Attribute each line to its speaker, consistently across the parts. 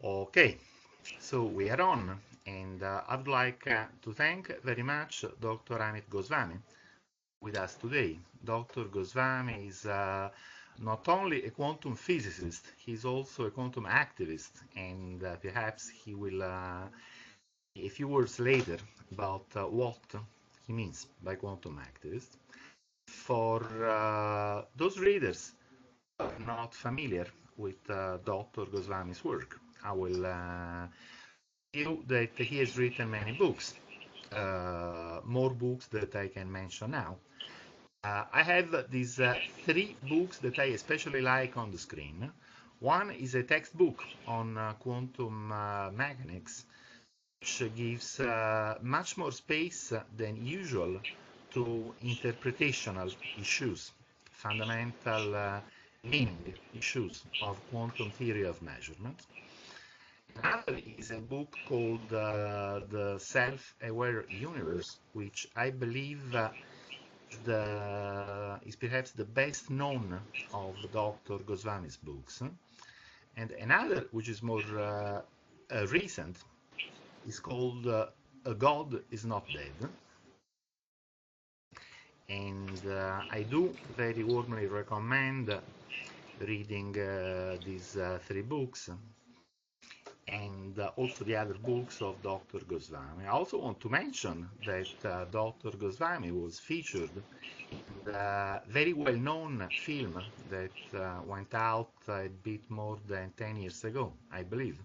Speaker 1: Okay, so we are on, and I would like to thank very much Dr. Amit Goswami with us today. Dr. Goswami is not only a quantum physicist, he's also a quantum activist, and perhaps he will a few words later about what he means by quantum activist. For those readers who are not familiar with Dr. Goswami's work, I will you that he has written many books, more books that I can mention now. I have these three books that I especially like on the screen. One is a textbook on quantum mechanics, which gives much more space than usual to interpretational issues, fundamental meaning issues of quantum theory of measurement. Another is a book called The Self-Aware Universe, which I believe is perhaps the best known of Dr. Goswami's books. And another, which is more recent, is called A God is Not Dead. And I do very warmly recommend reading these three books and also the other books of Dr. Goswami. I also want to mention that Dr. Goswami was featured in the very well-known film that went out a bit more than 10 years ago, I believe,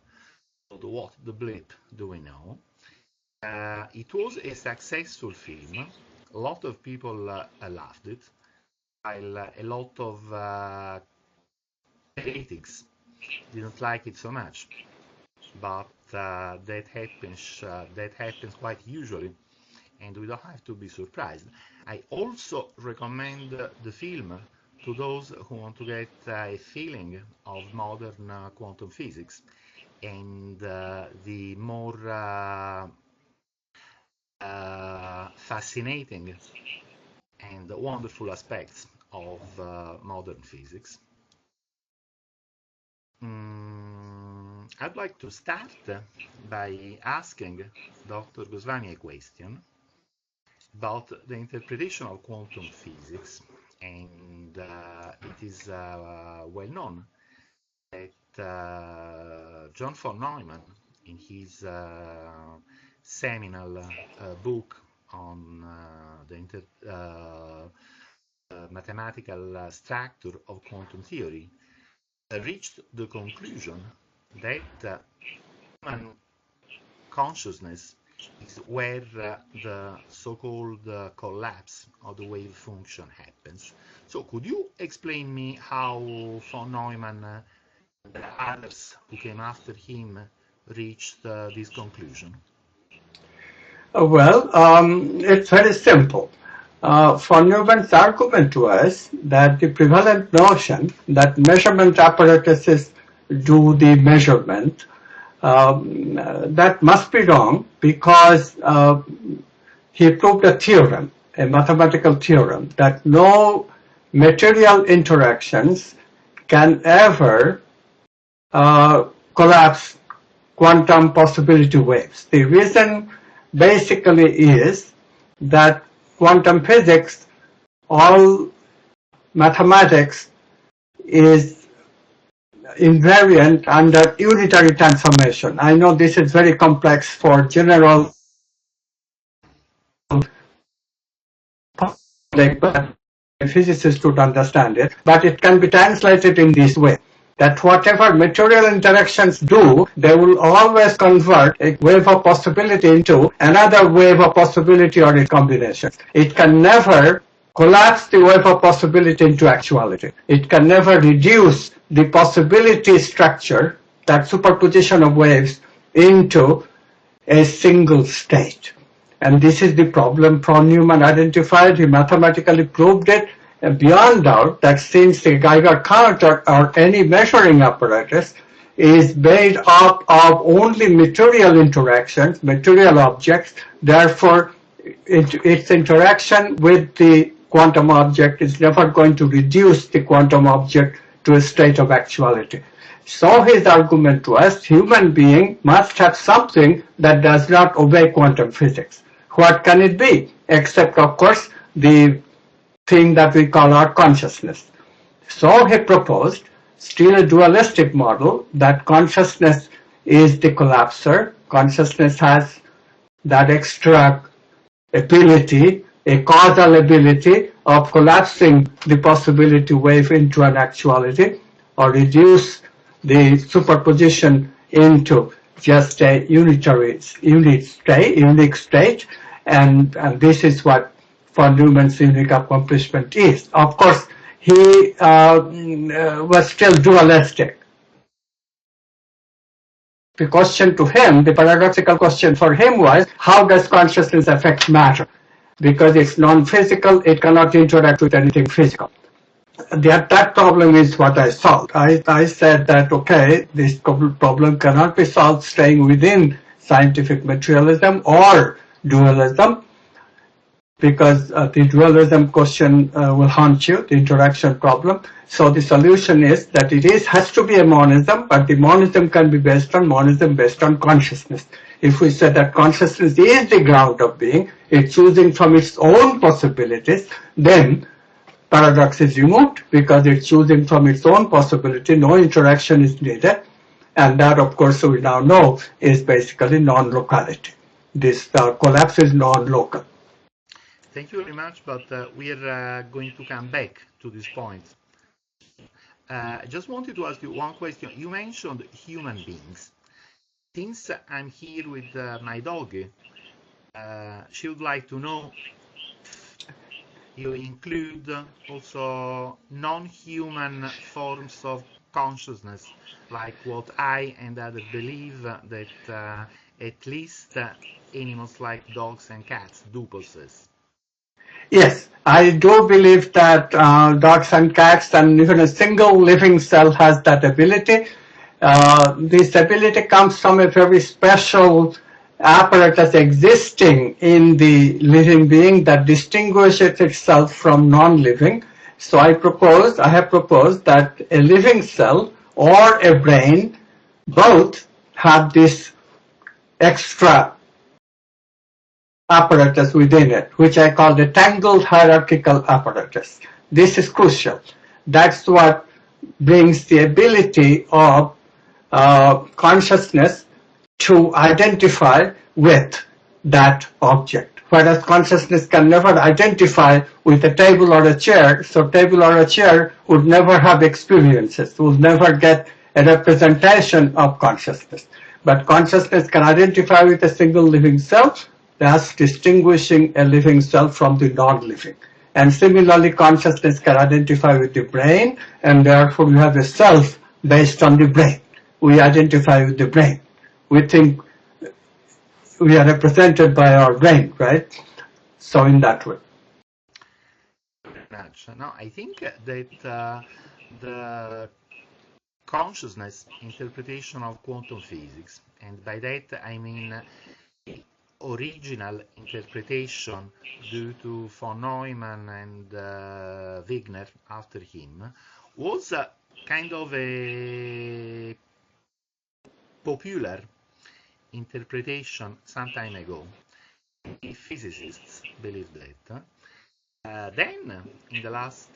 Speaker 1: called What the Bleep Do We Know? It was a successful film. A lot of people loved it, while a lot of critics didn't like it so much. But that happens quite usually, and we don't have to be surprised. I also recommend the film to those who want to get a feeling of modern quantum physics and the more fascinating and wonderful aspects of modern physics. I'd like to start by asking Dr. Goswami a question about the interpretation of quantum physics, and it is well known that John von Neumann, in his seminal book on the mathematical structure of quantum theory, reached the conclusion that human consciousness is where the so-called collapse of the wave function happens. So could you explain me how von Neumann and the others who came after him reached this conclusion?
Speaker 2: It's very simple. Von Neumann's argument was that the prevalent notion that measurement apparatuses do the measurement, that must be wrong because he proved a theorem, a mathematical theorem, that no material interactions can ever collapse quantum possibility waves. The reason basically is that quantum physics, all mathematics, is invariant under unitary transformation. I know this is very complex for general public, but physicists would understand it, but it can be translated in this way, that whatever material interactions do, they will always convert a wave of possibility into another wave of possibility or a combination. It can never collapse the wave of possibility into actuality. It can never reduce the possibility structure, that superposition of waves, into a single state. And this is the problem von Neumann identified. He mathematically proved it, and beyond doubt that since the Geiger counter or any measuring apparatus is made up of only material interactions, material objects, therefore its interaction with the quantum object is never going to reduce the quantum object to a state of actuality. So his argument was human being must have something that does not obey quantum physics. What can it be? Except, of course, the thing that we call our consciousness. So he proposed still a dualistic model that consciousness is the collapser. Consciousness has that extra ability, a causal ability of collapsing the possibility wave into an actuality or reduce the superposition into just a unique state, and this is what von Neumann's unique accomplishment is. Of course, he was still dualistic. The question to him, the paradoxical question for him was, how does consciousness affect matter? Because it's non-physical, it cannot interact with anything physical. That problem is what I solved. I said that, okay, this problem cannot be solved staying within scientific materialism or dualism, because the dualism question will haunt you, the interaction problem. So the solution is that has to be a monism, but the monism can be based on consciousness. If we say that consciousness is the ground of being, it's choosing from its own possibilities, then paradox is removed because it's choosing from its own possibility, no interaction is needed, and that, of course, we now know is basically non-locality. This collapse is non-local.
Speaker 1: Thank you very much, but we're going to come back to this point. I just wanted to ask you one question. You mentioned human beings. Since I'm here with my dog, she would like to know if you include also non-human forms of consciousness, like what I and others believe that at least animals like dogs and cats do possess.
Speaker 2: Yes, I do believe that dogs and cats and even a single living cell has that ability. This ability comes from a very special apparatus existing in the living being that distinguishes itself from non-living. So I have proposed that a living cell or a brain both have this extra apparatus within it, which I call the tangled hierarchical apparatus. This is crucial. That's what brings the ability of consciousness to identify with that object. Whereas consciousness can never identify with a table or a chair, so table or a chair would never have experiences, would never get a representation of consciousness. But consciousness can identify with a single living cell, thus distinguishing a living cell from the non-living. And similarly, consciousness can identify with the brain, and therefore we have a self based on the brain. We identify with the brain. We think we are represented by our brain, right? So in that way.
Speaker 1: No, I think that the consciousness interpretation of quantum physics, and by that I mean the original interpretation due to von Neumann and Wigner after him, was kind of a popular interpretation some time ago. The physicists believe that. Then, in the last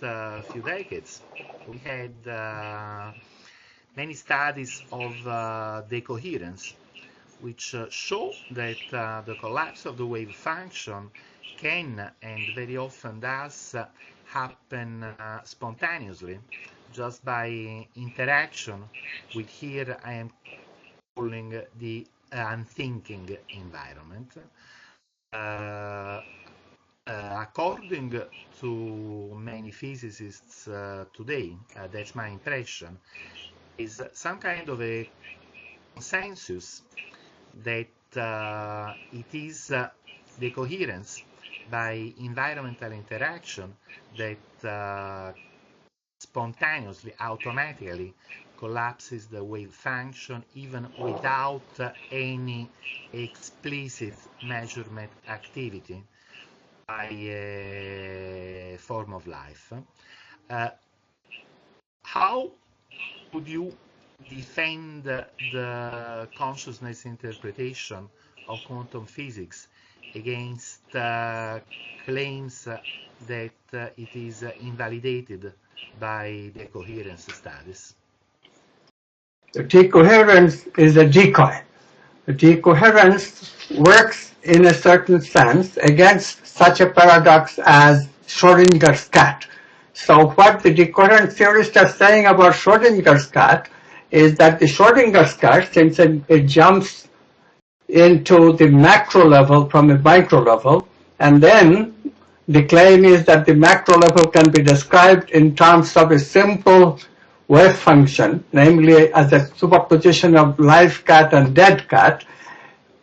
Speaker 1: few decades, we had many studies of decoherence, which show that the collapse of the wave function can, and very often does, happen spontaneously, just by interaction with, here I am calling the unthinking environment. According to many physicists today, that's my impression, is some kind of a consensus that it is the coherence by environmental interaction that spontaneously, automatically collapses the wave function even without any explicit measurement activity by a form of life. How would you defend the consciousness interpretation of quantum physics against claims that it is invalidated by the coherence studies?
Speaker 2: The decoherence is a decoy. The decoherence works in a certain sense against such a paradox as Schrodinger's cat. So what the decoherence theorists are saying about Schrodinger's cat is that the Schrodinger's cat, since it jumps into the macro level from a micro level, and then the claim is that the macro level can be described in terms of a simple wave function, namely as a superposition of live cat and dead cat.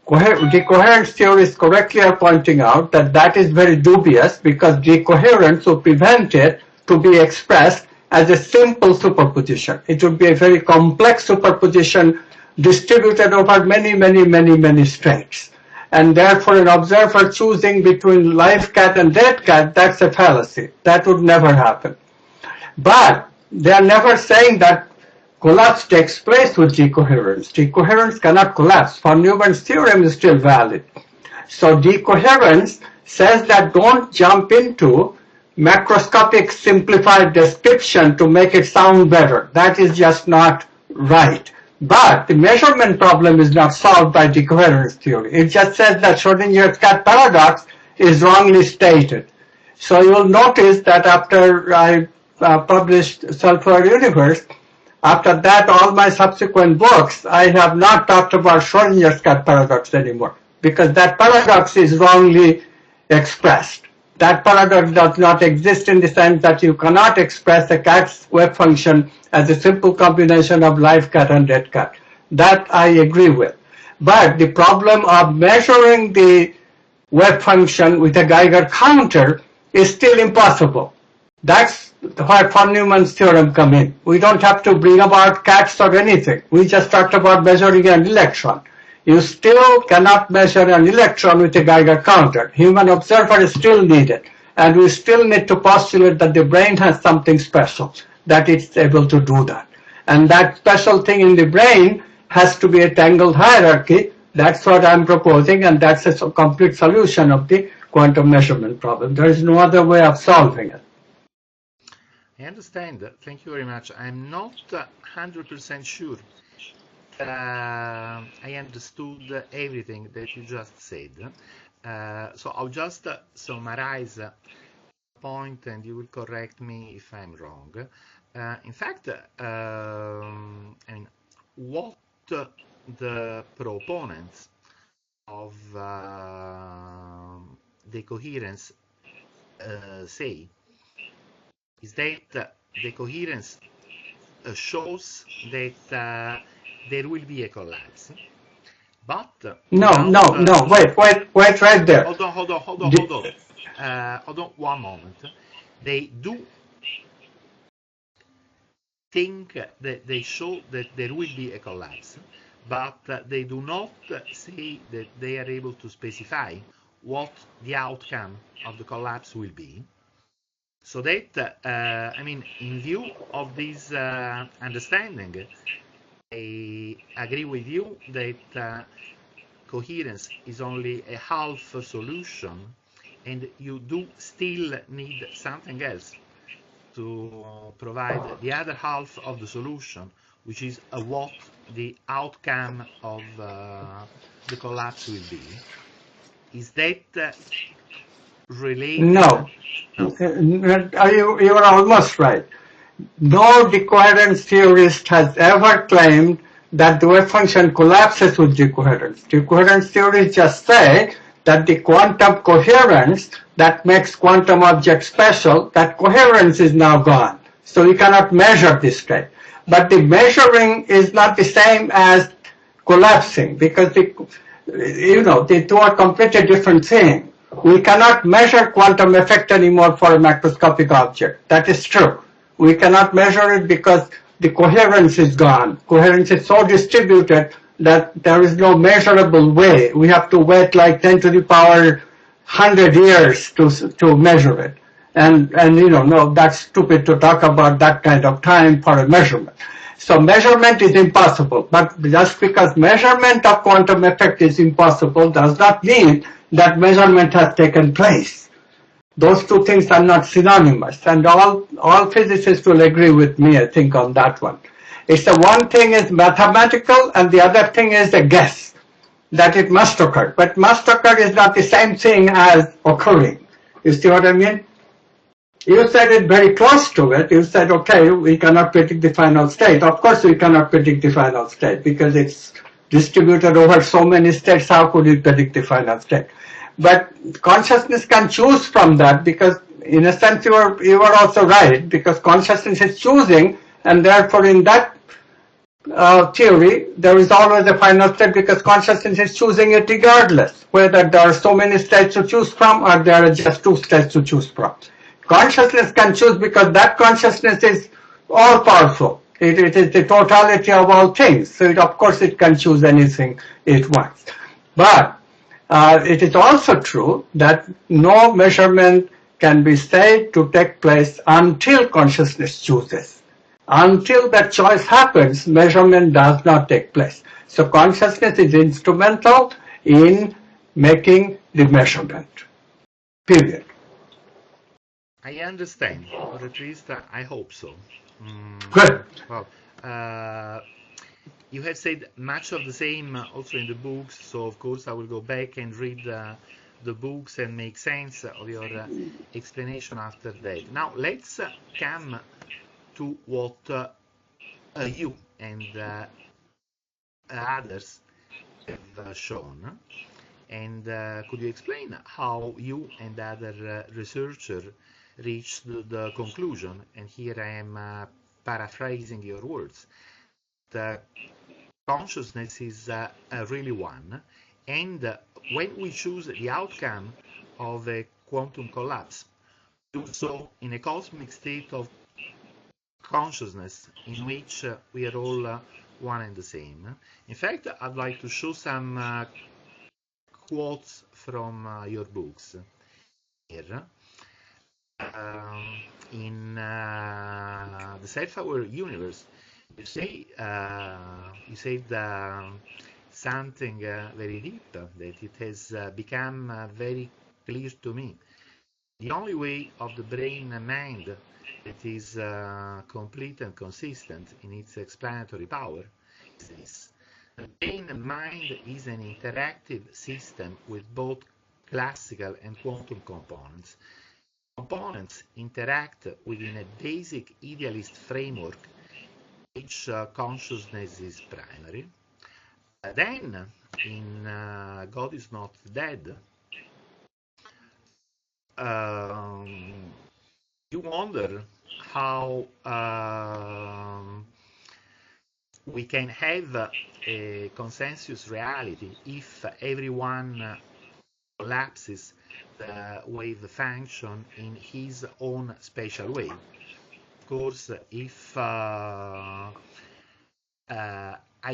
Speaker 2: Decoherence theorists correctly are pointing out that that is very dubious because decoherence would prevent it to be expressed as a simple superposition. It would be a very complex superposition distributed over many states. And therefore an observer choosing between live cat and dead cat, that's a fallacy. That would never happen. But they are never saying that collapse takes place with decoherence. Decoherence cannot collapse. Von Neumann's theorem is still valid. So decoherence says that don't jump into macroscopic simplified description to make it sound better. That is just not right. But the measurement problem is not solved by decoherence theory. It just says that Schrodinger's cat paradox is wrongly stated. So you'll notice that after I published Sulfur Universe, after that all my subsequent books, I have not talked about Schrodinger's cat paradox anymore, because that paradox is wrongly expressed. That paradox does not exist in the sense that you cannot express a cat's wave function as a simple combination of live cat and dead cat. That I agree with. But the problem of measuring the wave function with a Geiger counter is still impossible. That's where von Neumann's theorem comes in. We don't have to bring about cats or anything. We just talked about measuring an electron. You still cannot measure an electron with a Geiger counter. Human observer is still needed. And we still need to postulate that the brain has something special, that it's able to do that. And that special thing in the brain has to be a tangled hierarchy. That's what I'm proposing, and that's a complete solution of the quantum measurement problem. There is no other way of solving it.
Speaker 1: I understand. Thank you very much. I'm not 100% sure I understood everything that you just said. So I'll just summarize a point and you will correct me if I'm wrong. In fact, I mean, what the proponents of the coherence say is that the coherence shows that there will be a collapse, but
Speaker 2: no, wait right there.
Speaker 1: Hold on 1 moment. They do think that they show that there will be a collapse, but they do not say that they are able to specify what the outcome of the collapse will be. So that, I mean, in view of this understanding, I agree with you that coherence is only a half solution, and you do still need something else to provide the other half of the solution, which is what the outcome of the collapse will be. Is that related?
Speaker 2: No. You are almost right. No decoherence theorist has ever claimed that the wave function collapses with decoherence. Decoherence theorists just say that the quantum coherence that makes quantum objects special, that coherence is now gone. So you cannot measure this state. But the measuring is not the same as collapsing, because the two are completely different things. We cannot measure quantum effect anymore for a macroscopic object. That is true. We cannot measure it because the coherence is gone. Coherence is so distributed that there is no measurable way. We have to wait like 10 to the power 100 years to measure it. And no, that's stupid to talk about that kind of time for a measurement. So measurement is impossible, but just because measurement of quantum effect is impossible does not mean that measurement has taken place. Those two things are not synonymous, and all physicists will agree with me, I think, on that one. It's the one thing is mathematical and the other thing is a guess that it must occur. But must occur is not the same thing as occurring. You see what I mean? You said it very close to it. You said, okay, we cannot predict the final state. Of course we cannot predict the final state because it's distributed over so many states. How could we predict the final state? But consciousness can choose from that because in a sense you are also right, because consciousness is choosing, and therefore in that theory there is always a final state because consciousness is choosing it regardless whether there are so many states to choose from or there are just two states to choose from. Consciousness can choose because that consciousness is all powerful. It is the totality of all things. So of course it can choose anything it wants. But it is also true that no measurement can be said to take place until consciousness chooses. Until that choice happens, measurement does not take place. So consciousness is instrumental in making the measurement. Period.
Speaker 1: I understand, or at least I hope so.
Speaker 2: Good.
Speaker 1: Well, you have said much of the same also in the books, so of course I will go back and read the books and make sense of your explanation after that. Now let's come to what you and others have shown. And could you explain how you and other researchers reached the conclusion, and here I am paraphrasing your words, that consciousness is really one, and when we choose the outcome of a quantum collapse, do so in a cosmic state of consciousness in which we are all one and the same. In fact, I'd like to show some quotes from your books here. In the self-aware universe, you said something very deep, that it has become very clear to me. The only way of the brain and mind that is complete and consistent in its explanatory power is this. The brain and mind is an interactive system with both classical and quantum components. Components interact within a basic idealist framework in which consciousness is primary. Then, in God is Not Dead, you wonder how we can have a consensus reality if everyone collapses the wave function in his own special way. Of course, if I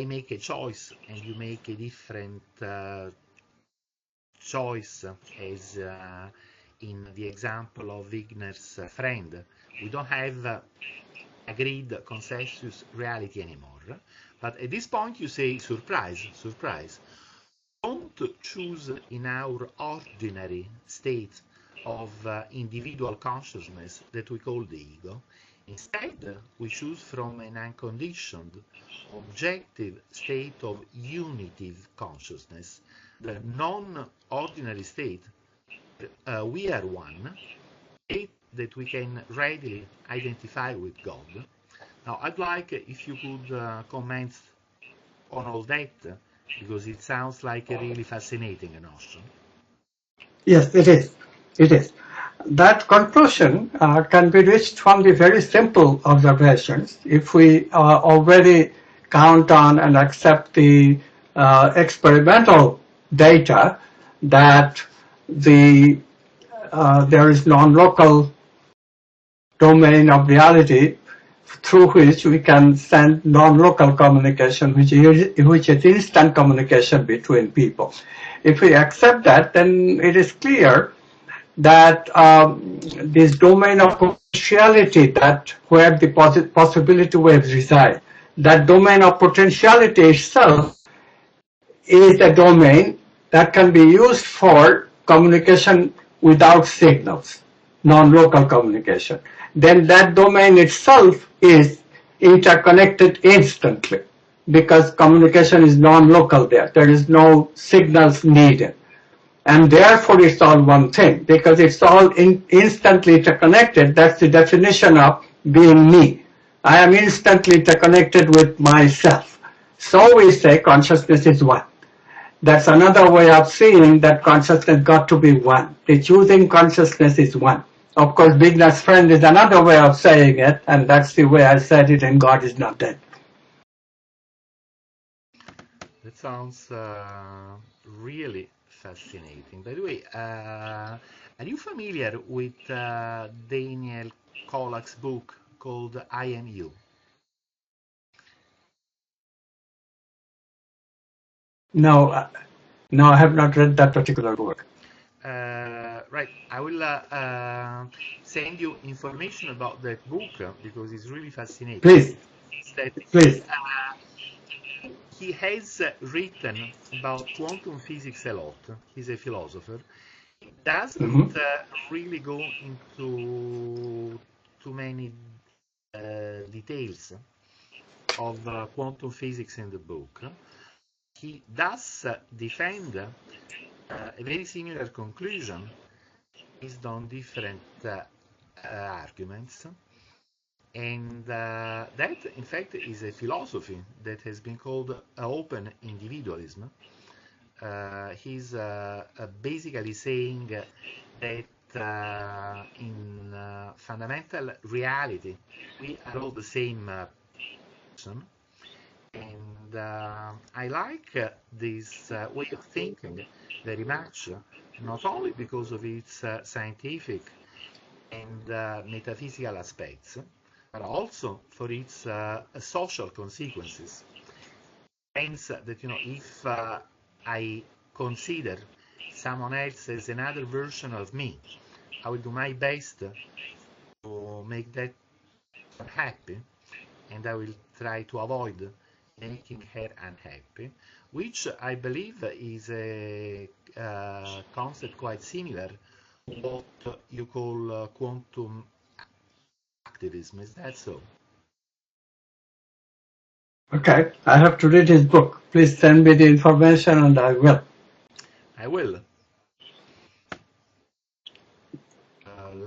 Speaker 1: make a choice and you make a different choice, as in the example of Wigner's friend, we don't have agreed consensus reality anymore. But at this point you say, surprise, surprise. Don't choose in our ordinary state of individual consciousness that we call the ego. Instead, we choose from an unconditioned, objective state of unitive consciousness, the non-ordinary state. We are one, state that we can readily identify with God. Now, I'd like if you could comment on all that, because it sounds like a really fascinating notion.
Speaker 2: Yes, it is. It is. That conclusion can be reached from the very simple observations. If we already count on and accept the experimental data that there is non-local domain of reality through which we can send non-local communication, which is instant communication between people. If we accept that, then it is clear that this domain of potentiality, that where the possibility waves reside, that domain of potentiality itself is a domain that can be used for communication without signals, non-local communication. Then that domain itself is interconnected instantly because communication is non-local there. There is no signals needed. And therefore it's all one thing because it's all instantly interconnected. That's the definition of being me. I am instantly interconnected with myself. So we say consciousness is one. That's another way of seeing that consciousness got to be one. The choosing consciousness is one. Of course, beginner's friend is another way of saying it, and that's the way I said it in God is Not Dead.
Speaker 1: That sounds really fascinating. By the way, are you familiar with Daniel Kolak's book called I Am You?
Speaker 2: No, no, I have not read that particular book.
Speaker 1: Right, I will send you information about that book because it's really fascinating.
Speaker 2: Please,
Speaker 1: That
Speaker 2: please.
Speaker 1: he has written about quantum physics a lot. He's a philosopher. He doesn't really go into too many details of quantum physics in the book. He does defend a very similar conclusion based on different arguments. And that, in fact, is a philosophy that has been called open individualism. He's basically saying that in fundamental reality, we are all the same person. And I like this way of thinking very much, not only because of its scientific and metaphysical aspects, but also for its social consequences. Hence, that if I consider someone else as another version of me, I will do my best to make that happy, and I will try to avoid making her unhappy, which I believe is a concept quite similar to what you call quantum activism. Is that so?
Speaker 2: Okay, I have to read his book. Please send me the information and I will.
Speaker 1: I will.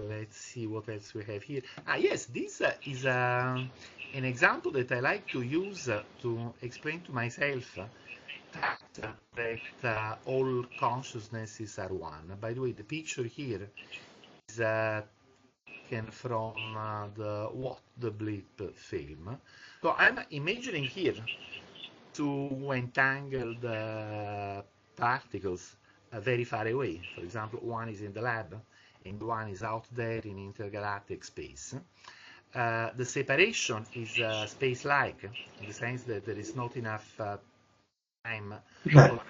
Speaker 1: Let's see what else we have here. Yes, this is an example that I like to use to explain to myself that all consciousnesses are one. By the way, the picture here is taken from the What the Bleep film. So I'm imagining here two entangled particles very far away. For example, one is in the lab and one is out there in intergalactic space. The separation is space-like in the sense that there is not enough time for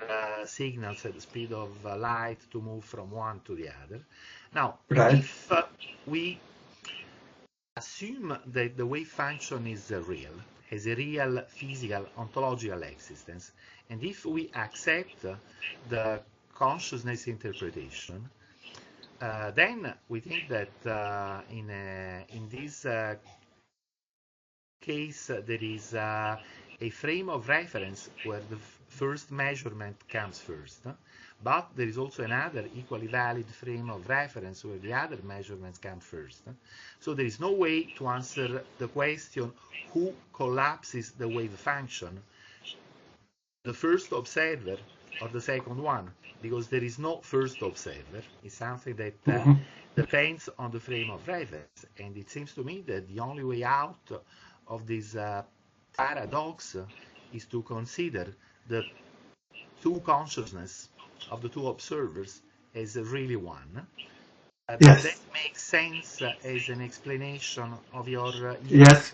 Speaker 1: signals at the speed of light to move from one to the other. Now, if we assume that the wave function is real, has a real physical ontological existence, and if we accept the consciousness interpretation, then we think that in this case there is a frame of reference where the first measurement comes first, but there is also another equally valid frame of reference where the other measurements come first. So there is no way to answer the question who collapses the wave function, the first observer or the second one, because there is no first observer. It's something that depends on the frame of reference. And it seems to me that the only way out of this paradox is to consider the two consciousness of the two observers as really one. Does that make sense as an explanation of your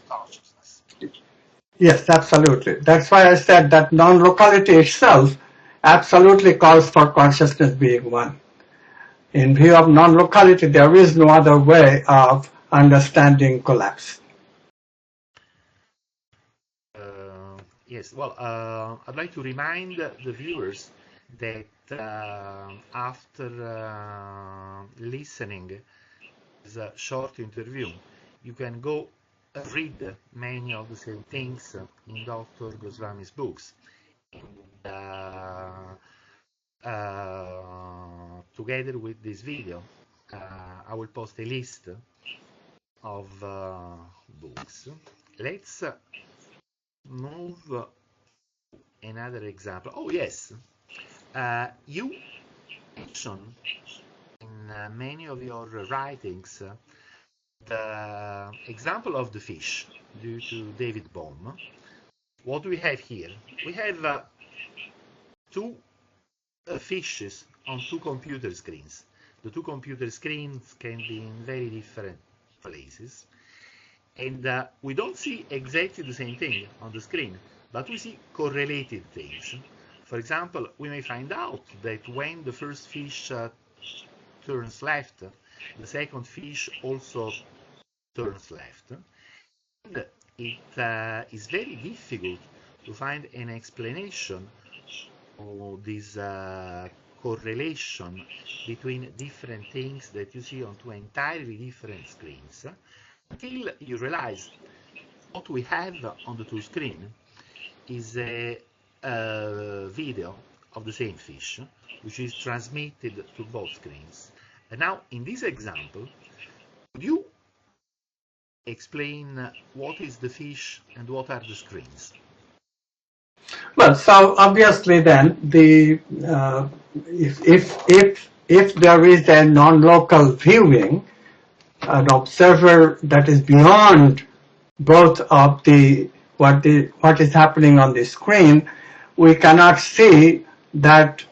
Speaker 1: consciousness?
Speaker 2: Yes, absolutely. That's why I said that non-locality itself absolutely calls for consciousness being one. In view of non-locality, there is no other way of understanding collapse.
Speaker 1: Yes, well, I'd like to remind the viewers that after listening this short interview, you can go read many of the same things in Dr. Goswami's books. And, together with this video, I will post a list of books. Let's move another example. Oh, yes. You mentioned in many of your writings the example of the fish due to David Bohm. What do we have here? We have two fishes on two computer screens. The two computer screens can be in very different places. And we don't see exactly the same thing on the screen, but we see correlated things. For example, we may find out that when the first fish turns left, the second fish also turns left. And it is very difficult to find an explanation of this correlation between different things that you see on two entirely different screens until you realize what we have on the two screens is a video of the same fish, which is transmitted to both screens. And now, in this example, could you explain what is the fish and what are the screens?
Speaker 2: Well, so obviously then if there is a non-local viewing, an observer that is beyond both of what is happening on the screen, we cannot see that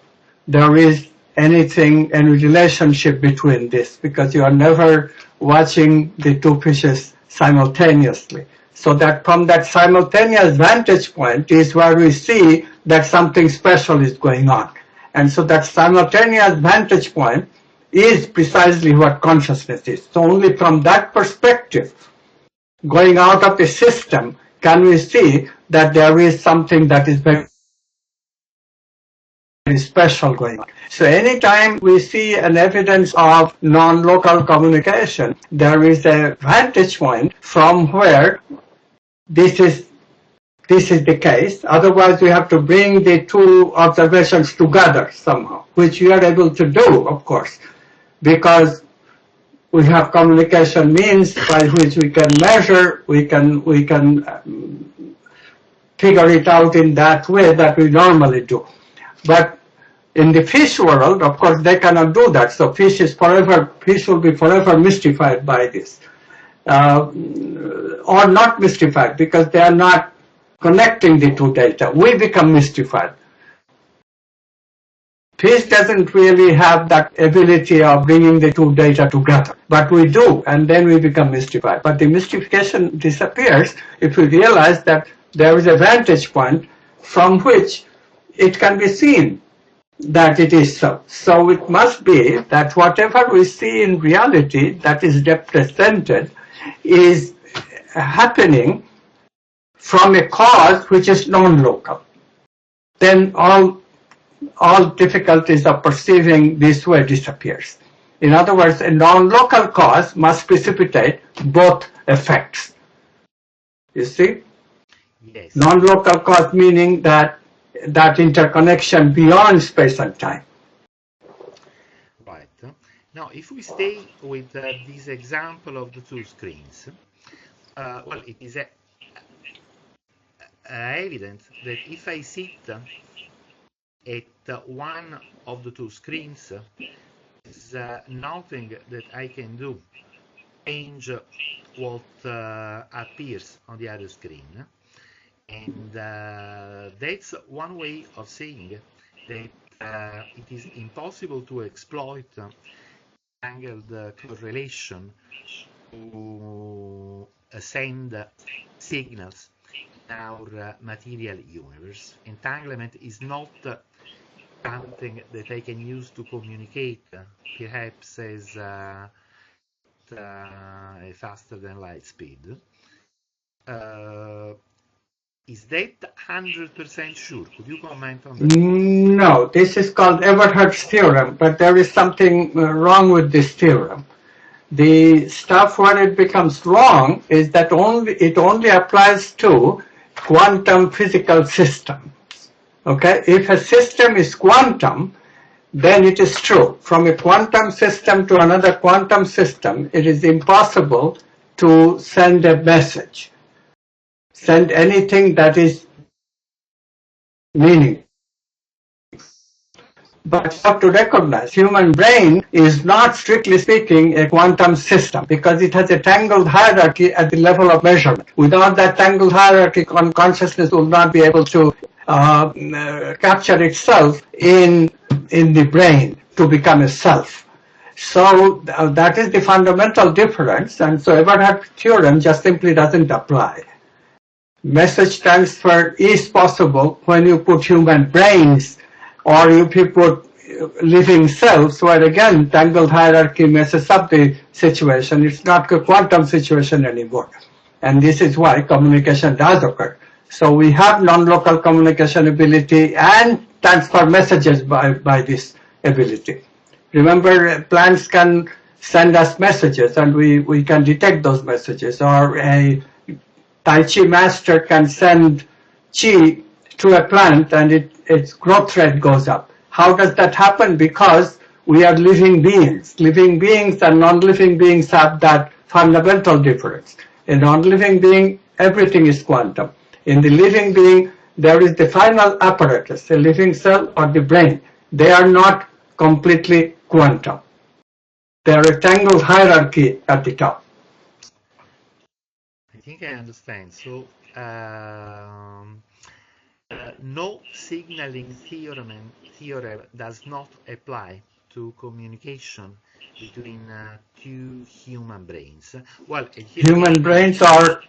Speaker 2: there is any relationship between this, because you are never watching the two fishes simultaneously. So that from that simultaneous vantage point is where we see that something special is going on. And so that simultaneous vantage point is precisely what consciousness is. So only from that perspective, going out of the system, can we see that there is something that is very special going on. So anytime we see an evidence of non-local communication, there is a vantage point from where this is the case. Otherwise, we have to bring the two observations together somehow, which we are able to do, of course, because we have communication means by which we can measure, we can figure it out in that way that we normally do. But in the fish world, of course, they cannot do that. So fish will be forever mystified by this, or not mystified because they are not connecting the two data. We become mystified. Fish doesn't really have that ability of bringing the two data together, but we do, and then we become mystified. But the mystification disappears if we realize that there is a vantage point from which it can be seen that it is so. So it must be that whatever we see in reality that is represented is happening from a cause which is non-local. Then all difficulties of perceiving this way disappears. In other words, a non-local cause must precipitate both effects. You see?
Speaker 1: Yes.
Speaker 2: Non-local cause meaning that interconnection beyond space and time.
Speaker 1: Right. Now, if we stay with this example of the two screens, well, it is evident that if I sit at one of the two screens, there's nothing that I can do change what appears on the other screen. And that's one way of saying that it is impossible to exploit angled correlation to send signals in our material universe. Entanglement is not something that I can use to communicate, perhaps as a faster than light speed. Is that 100% sure? Could you comment on that?
Speaker 2: No, this is called Everhardt's theorem, but there is something wrong with this theorem. The stuff where it becomes wrong is that it only applies to quantum physical systems. Okay, if a system is quantum, then it is true. From a quantum system to another quantum system, it is impossible to send a message, send anything that is meaningful. But you have to recognize human brain is not, strictly speaking, a quantum system because it has a tangled hierarchy at the level of measurement. Without that tangled hierarchy, consciousness will not be able to capture itself in the brain to become a self. So that is the fundamental difference, and so Everhardt's theorem just simply doesn't apply. Message transfer is possible when you put human brains or if you put living cells, where again tangled hierarchy messes up the situation. It's not a quantum situation anymore. And this is why communication does occur. So we have non-local communication ability and transfer messages by this ability. Remember, plants can send us messages and we can detect those messages, or a Tai Chi master can send Chi to a plant and its growth rate goes up. How does that happen? Because we are living beings. Living beings and non-living beings have that fundamental difference. In non-living being, everything is quantum. In the living being, there is the final apparatus, the living cell or the brain. They are not completely quantum. They are a tangled hierarchy at the top.
Speaker 1: I think I understand. So, no signaling theorem does not apply to communication between two human brains. Well,
Speaker 2: human brains are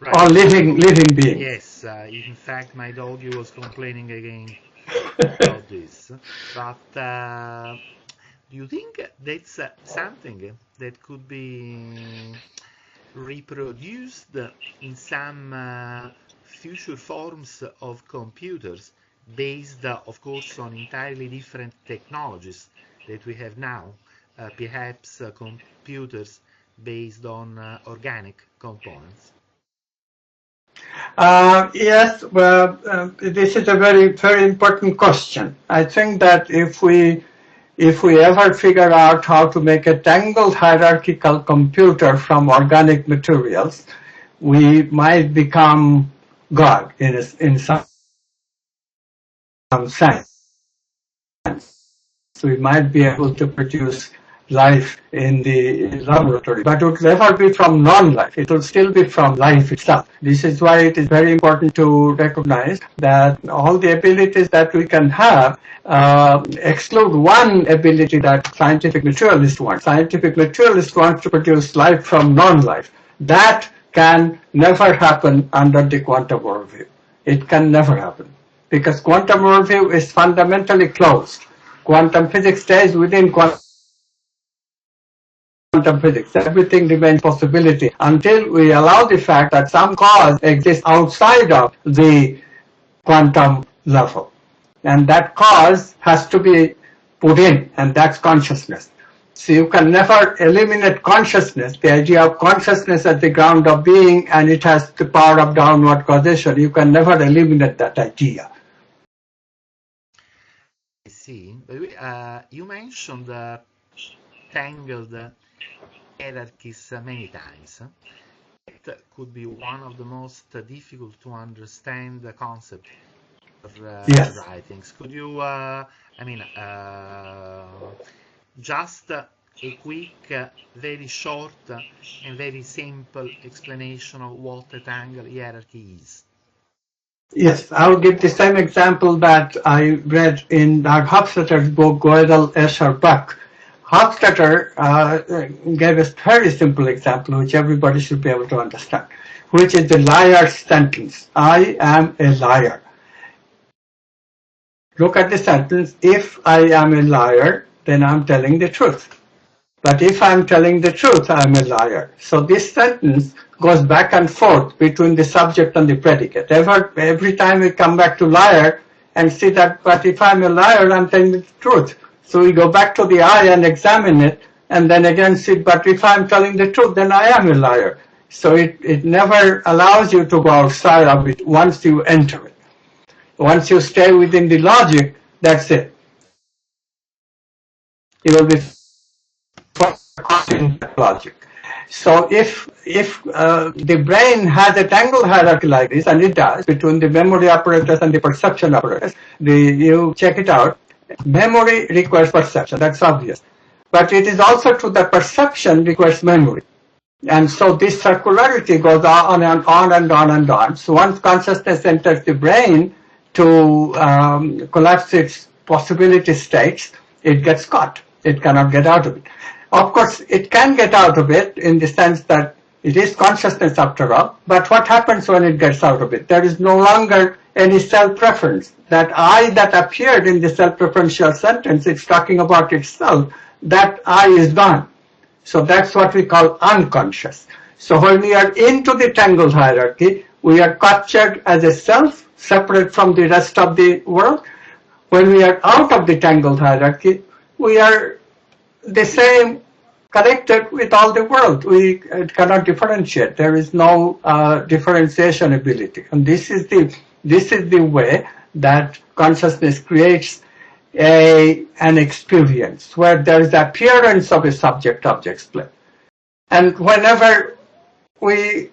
Speaker 1: right.
Speaker 2: living beings.
Speaker 1: Yes, in fact, my doggy was complaining again about this. But do you think that's something that could be reproduced in some future forms of computers based, of course, on entirely different technologies that we have now, perhaps computers based on organic components?
Speaker 2: Yes, well, this is a very important question. I think that if we ever figure out how to make a tangled hierarchical computer from organic materials, we might become God in some sense. We might be able to produce life in the laboratory, but it will never be from non-life. It will still be from life itself. This is why it is very important to recognize that all the abilities that we can have exclude one ability that scientific materialists want. Scientific materialists want to produce life from non-life. That can never happen under the quantum worldview. It can never happen because quantum worldview is fundamentally closed. Quantum physics stays within quantum physics. Everything remains possibility until we allow the fact that some cause exists outside of the quantum level. And that cause has to be put in, and that's consciousness. So you can never eliminate consciousness, the idea of consciousness at the ground of being, and it has the power of downward causation. You can never eliminate that idea.
Speaker 1: I see. You mentioned tangled hierarchies many times. It could be one of the most difficult to understand concepts of
Speaker 2: Yes.
Speaker 1: writings. Could you, just a quick, very short and very simple explanation of what a tangled hierarchy is?
Speaker 2: Yes, I will give the same example that I read in Doug Hofstadter's book, Gödel, Escher, Buck. Hofstadter gave a very simple example, which everybody should be able to understand, which is the liar's sentence. I am a liar. Look at the sentence. If I am a liar, then I'm telling the truth. But if I'm telling the truth, I'm a liar. So this sentence goes back and forth between the subject and the predicate. Every time we come back to liar and see that, but if I'm a liar, I'm telling the truth. So we go back to the I and examine it, and then again see, but if I'm telling the truth, then I am a liar. So it never allows you to go outside of it once you enter it. Once you stay within the logic, that's it. You will be caught in that logic. So if the brain has a tangle hierarchy like this, and it does, between the memory apparatus and the perception apparatus, you check it out, memory requires perception, that's obvious. But it is also true that perception requires memory. And so this circularity goes on and on and on and on. So once consciousness enters the brain to collapse its possibility states, it gets caught. It cannot get out of it. Of course, it can get out of it in the sense that it is consciousness after all, but what happens when it gets out of it? There is no longer any self-preference. That I that appeared in the self-preferential sentence, it's talking about itself, that I is gone. So that's what we call unconscious. So when we are into the tangled hierarchy, we are captured as a self, separate from the rest of the world. When we are out of the tangled hierarchy, we are the same, connected with all the world. We cannot differentiate. There is no differentiation ability. And this is the way that consciousness creates an experience where there is the appearance of a subject-object split. And whenever we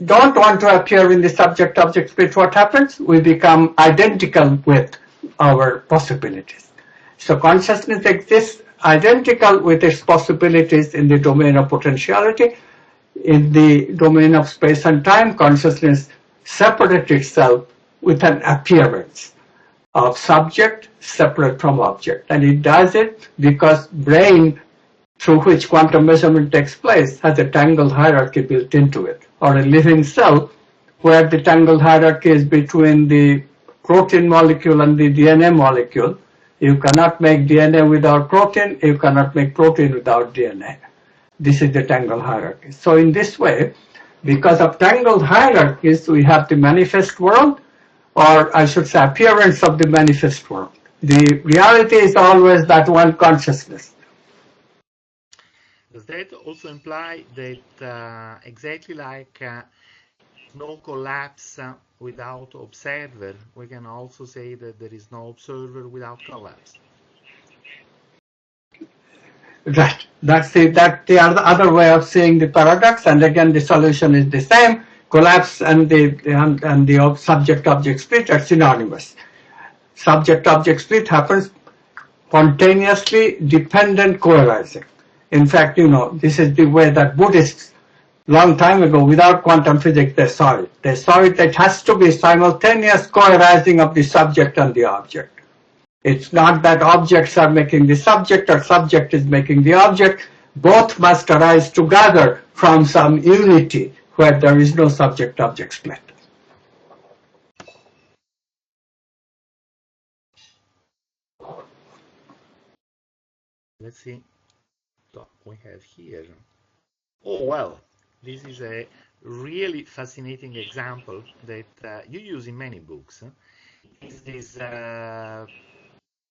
Speaker 2: don't want to appear in the subject-object split, what happens? We become identical with our possibilities. So consciousness exists identical with its possibilities in the domain of potentiality. In the domain of space and time, consciousness separates itself with an appearance of subject separate from object. And it does it because brain, through which quantum measurement takes place, has a tangled hierarchy built into it. Or a living cell, where the tangled hierarchy is between the protein molecule and the DNA molecule. You cannot make DNA without protein. You cannot make protein without DNA. This is the tangled hierarchy. So in this way, because of tangled hierarchies, we have the manifest world, or I should say appearance of the manifest world. The reality is always that one consciousness.
Speaker 1: Does that also imply that exactly like no collapse without observer, we can also say that there is no observer without collapse?
Speaker 2: Right. That's the other way of seeing the paradox, and again the solution is the same. Collapse and the subject-object split are synonymous. Subject-object split happens spontaneously, dependent co-arising. In fact, this is the way that Buddhists, long time ago, without quantum physics, they saw it. They saw it has to be simultaneous co-arising of the subject and the object. It's not that objects are making the subject or subject is making the object. Both must arise together from some unity where there is no subject-object split.
Speaker 1: Let's see what we have here. Oh, well, this is a really fascinating example that you use in many books. It's this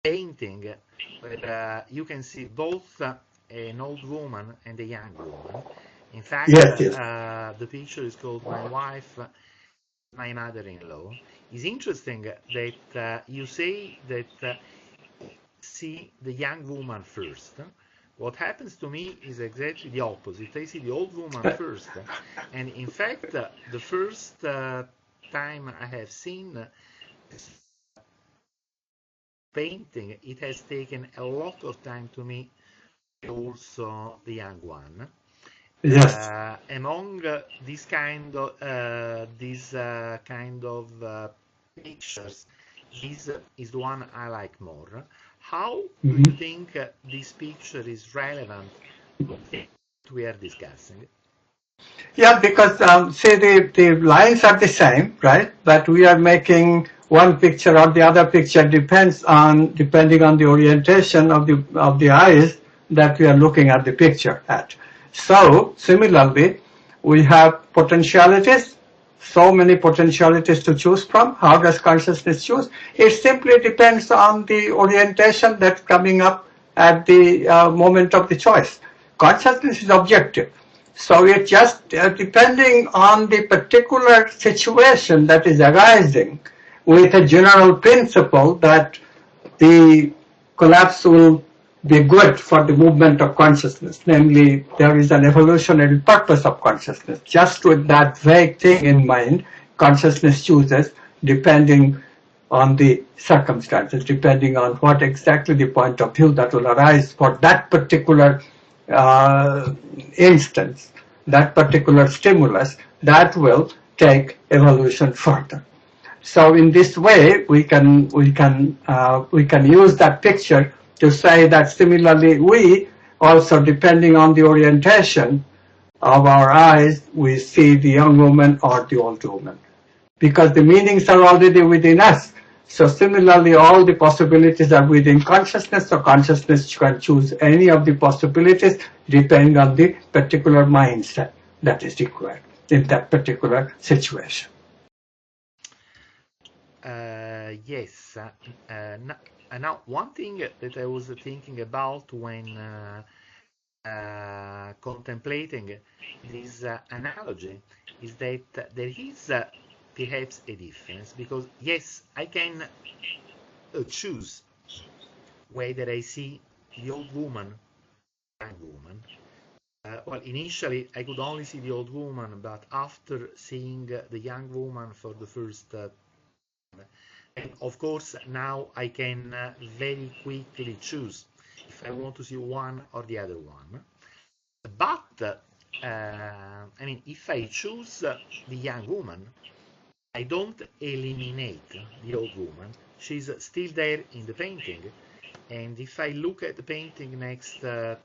Speaker 1: painting where you can see both an old woman and a young woman. In fact,
Speaker 2: yes.
Speaker 1: The picture is called My Wife, My Mother-in-Law. It's interesting that you say that see the young woman first. What happens to me is exactly the opposite. I see the old woman first. And in fact, the first time I have seen this painting, it has taken a lot of time to me, also the young one.
Speaker 2: Yes.
Speaker 1: Among these kind of pictures, this is the one I like more. How do you think this picture is relevant to what we are discussing?
Speaker 2: Yeah, because say the lines are the same, right? But we are making one picture or the other picture depending on the orientation of the eyes. that we are looking at the picture at. So similarly, we have potentialities, so many potentialities to choose from. How does consciousness choose? It simply depends on the orientation that's coming up at the moment of the choice. Consciousness is objective. So it's just depending on the particular situation that is arising, with a general principle that the collapse will be good for the movement of consciousness, namely there is an evolutionary purpose of consciousness. Just with that vague thing in mind, consciousness chooses depending on the circumstances, depending on what exactly the point of view that will arise for that particular instance, that particular stimulus, that will take evolution further. So in this way, we can use that picture to say that similarly, we also, depending on the orientation of our eyes, we see the young woman or the old woman, because the meanings are already within us. So similarly, all the possibilities are within consciousness, so consciousness can choose any of the possibilities depending on the particular mindset that is required in that particular situation.
Speaker 1: Yes. Now, one thing that I was thinking about when contemplating this analogy is that there is perhaps a difference, because yes, I can choose whether I see the old woman or young woman. Well, initially I could only see the old woman, but after seeing the young woman for the first time, and of course now I can very quickly choose if I want to see one or the other one. But I mean, if I choose the young woman, I don't eliminate the old woman. She's still there in the painting, and if I look at the painting next time,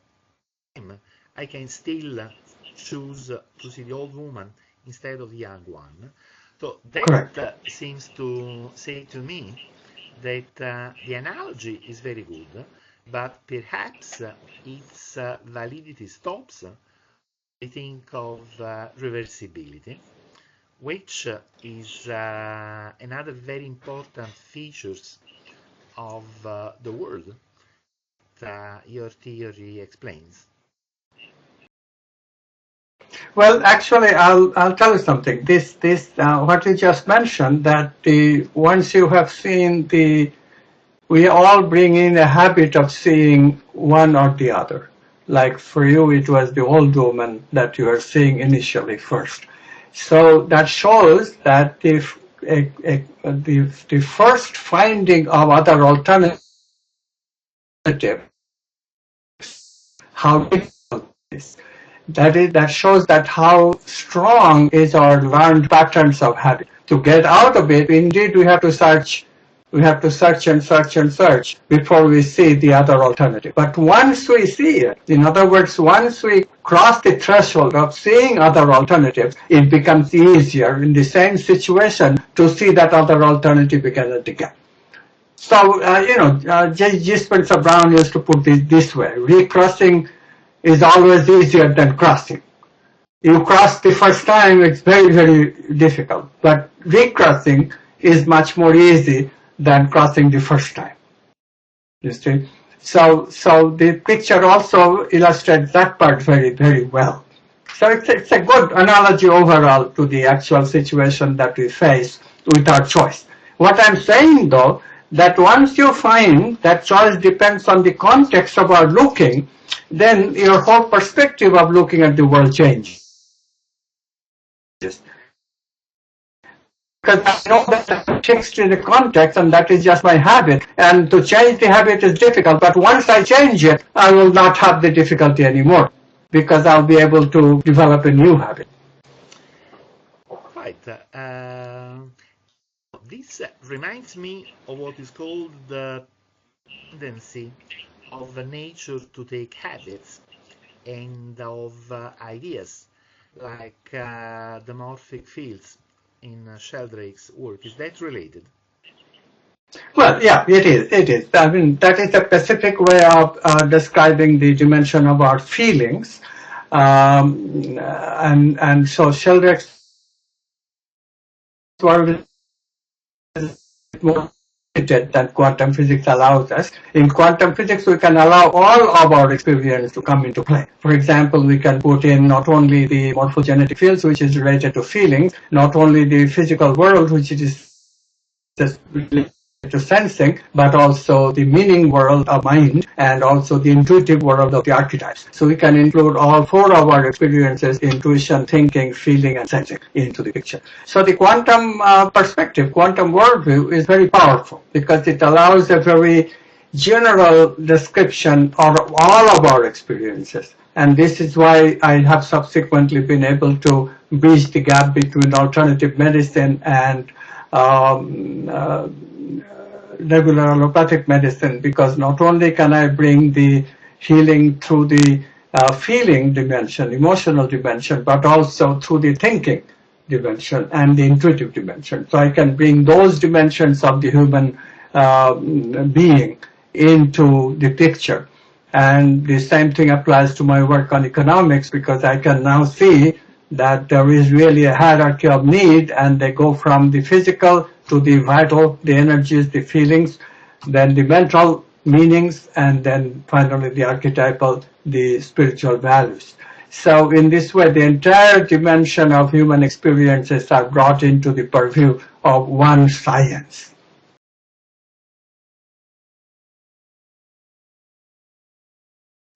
Speaker 1: I can still choose to see the old woman instead of the young one. So
Speaker 2: Correct.
Speaker 1: that seems to say to me that the analogy is very good, but perhaps its validity stops. I think of reversibility, which is another very important features of the world that your theory explains.
Speaker 2: Well, actually, I'll tell you something. This what you just mentioned, that once you have seen we all bring in a habit of seeing one or the other. Like for you, it was the old woman that you were seeing initially first. So that shows that if the first finding of other alternatives, how difficult it is. That shows that how strong is our learned patterns of habit. To get out of it, indeed, we have to search. We have to search and search and search before we see the other alternative. But once we see it, in other words, once we cross the threshold of seeing other alternatives, it becomes easier in the same situation to see that other alternative again and again. So, J. Spencer Brown used to put it this way: recrossing is always easier than crossing. You cross the first time, it's very, very difficult. But recrossing is much more easy than crossing the first time. You see? So the picture also illustrates that part very, very well. So it's a good analogy overall to the actual situation that we face with our choice. What I'm saying though, that once you find that choice depends on the context of our looking, then your whole perspective of looking at the world changes. Because I know that I'm fixed in the context and that is just my habit. And to change the habit is difficult, but once I change it, I will not have the difficulty anymore because I'll be able to develop a new habit.
Speaker 1: Right. This reminds me of what is called the tendency of nature to take habits and of ideas, like the morphic fields in Sheldrake's work. Is that related?
Speaker 2: Well, yeah, it is. It is. I mean, that is a specific way of describing the dimension of our feelings, and so Sheldrake's world is more limited than quantum physics allows us. In quantum physics, we can allow all of our experience to come into play. For example, we can put in not only the morphogenetic fields, which is related to feelings, not only the physical world, which is related to sensing, but also the meaning world of mind and also the intuitive world of the archetypes. So we can include all four of our experiences, intuition, thinking, feeling, and sensing, into the picture. So the quantum perspective, quantum worldview is very powerful because it allows a very general description of all of our experiences. And this is why I have subsequently been able to bridge the gap between alternative medicine and regular allopathic medicine, because not only can I bring the healing through the feeling dimension, emotional dimension, but also through the thinking dimension and the intuitive dimension. So I can bring those dimensions of the human being into the picture. And the same thing applies to my work on economics, because I can now see that there is really a hierarchy of need, and they go from the physical to the vital, the energies, the feelings, then the mental meanings, and then finally the archetypal, the spiritual values. So in this way, the entire dimension of human experiences are brought into the purview of one science.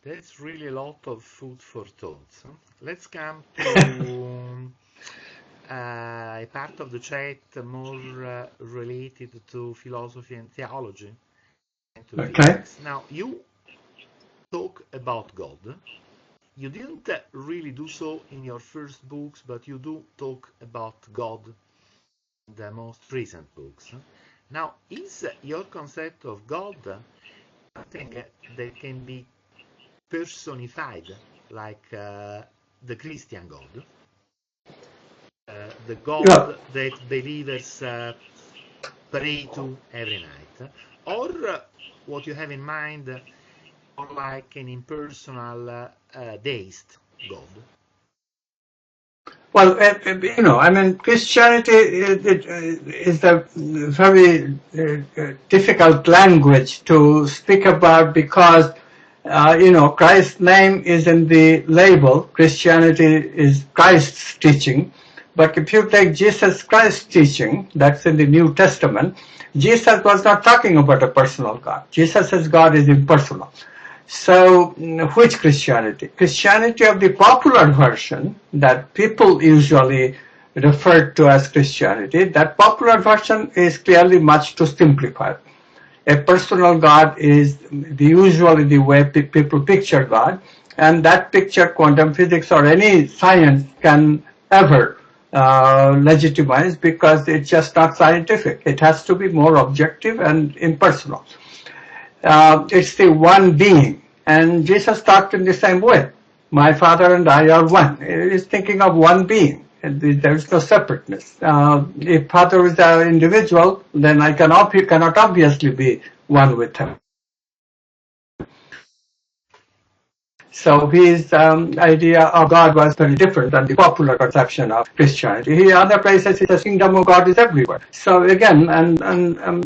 Speaker 1: That's really a lot of food for thought. Let's come to a part of the chat more related to philosophy and theology and to
Speaker 2: Okay.
Speaker 1: physics. Now, you talk about God. You didn't really do so in your first books, but you do talk about God in the most recent books. Now, is your concept of God something that can be personified, like the Christian God, the
Speaker 2: Yeah.
Speaker 1: God that believers pray to every night, or what you have in mind, or like an impersonal deist God?
Speaker 2: Well, I mean, Christianity is a very difficult language to speak about, because, Christ's name is in the label. Christianity is Christ's teaching. But if you take Jesus Christ's teaching, that's in the New Testament, Jesus was not talking about a personal God. Jesus' God is impersonal. So, which Christianity? Christianity of the popular version that people usually refer to as Christianity, that popular version is clearly much too simplified. A personal God is usually the way people picture God, and that picture quantum physics or any science can ever legitimize, because it's just not scientific. It has to be more objective and impersonal. It's the one being. And Jesus talked in the same way. My Father and I are one. He's thinking of one being. There is no separateness. If Father is an individual, then I cannot obviously be one with him. So his idea of God was very different than the popular conception of Christianity. In other places, he says, kingdom of God is everywhere. So again, and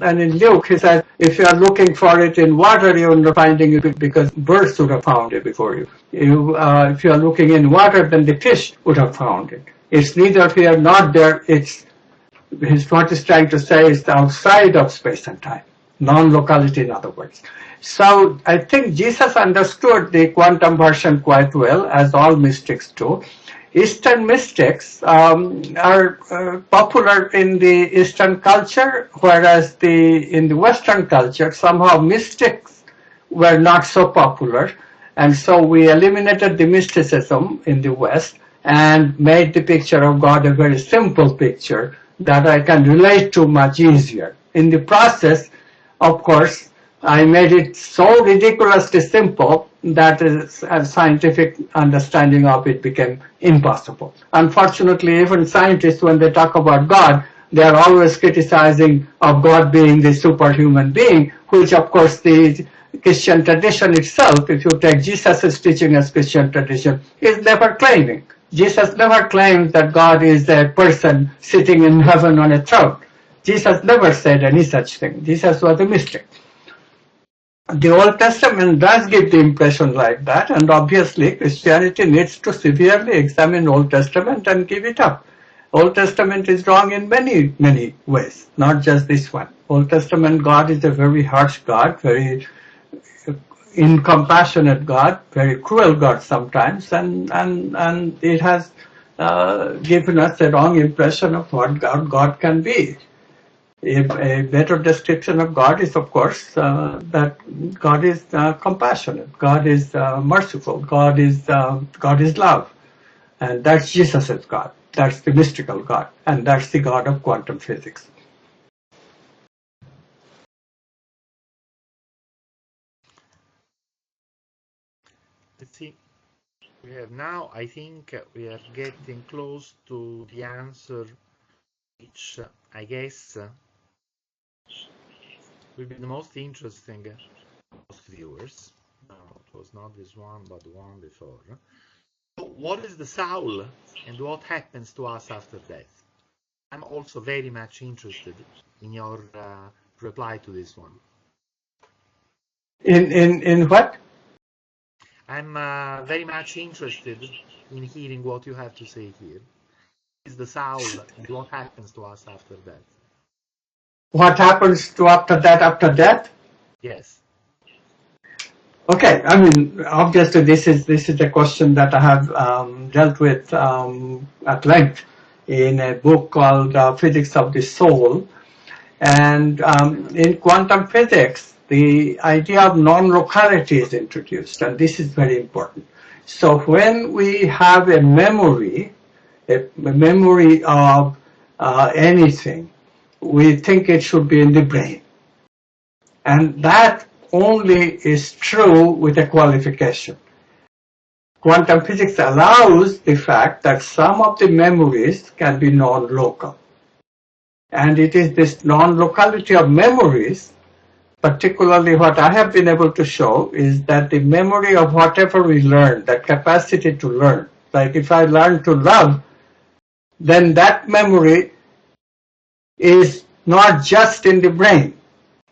Speaker 2: in Luke, he says, if you are looking for it in water, you are finding it, because birds would have found it before you. If you are looking in water, then the fish would have found it. It's neither here nor there. What he's trying to say is outside of space and time, non-locality, in other words. So I think Jesus understood the quantum version quite well, as all mystics do. Eastern mystics are popular in the Eastern culture, whereas in the Western culture, somehow mystics were not so popular. And so we eliminated the mysticism in the West and made the picture of God a very simple picture that I can relate to much easier. In the process, of course, I made it so ridiculously simple that a scientific understanding of it became impossible. Unfortunately, even scientists, when they talk about God, they are always criticizing of God being the superhuman being, which of course the Christian tradition itself, if you take Jesus' teaching as Christian tradition, is never claiming. Jesus never claims that God is a person sitting in heaven on a throne. Jesus never said any such thing. Jesus was a mystic. The Old Testament does give the impression like that, and obviously Christianity needs to severely examine Old Testament and give it up. Old Testament is wrong in many, many ways, not just this one. Old Testament God is a very harsh God, very incompassionate God, very cruel God sometimes, and it has given us a wrong impression of what God can be. A better description of God is, of course, that God is compassionate, God is merciful, God is love, and that's Jesus' God. That's the mystical God, and that's the God of quantum physics.
Speaker 1: Let's see. We have now, I think we are getting close to the answer, which I guess will be the most interesting to most viewers. No, it was not this one, but the one before. So what is the soul and what happens to us after death? I'm also very much interested in your reply to this one.
Speaker 2: In what?
Speaker 1: I'm very much interested in hearing what you have to say here. Is the soul and what happens to us after death?
Speaker 2: What happens to after death?
Speaker 1: Yes.
Speaker 2: Okay, I mean, obviously this is a question that I have dealt with at length in a book called Physics of the Soul. And in quantum physics, the idea of non-locality is introduced, and this is very important. So when we have a memory of anything, we think it should be in the brain. And that only is true with a qualification. Quantum physics allows the fact that some of the memories can be non-local. And it is this non-locality of memories, particularly what I have been able to show, is that the memory of whatever we learn, that capacity to learn, like if I learn to love, then that memory is not just in the brain.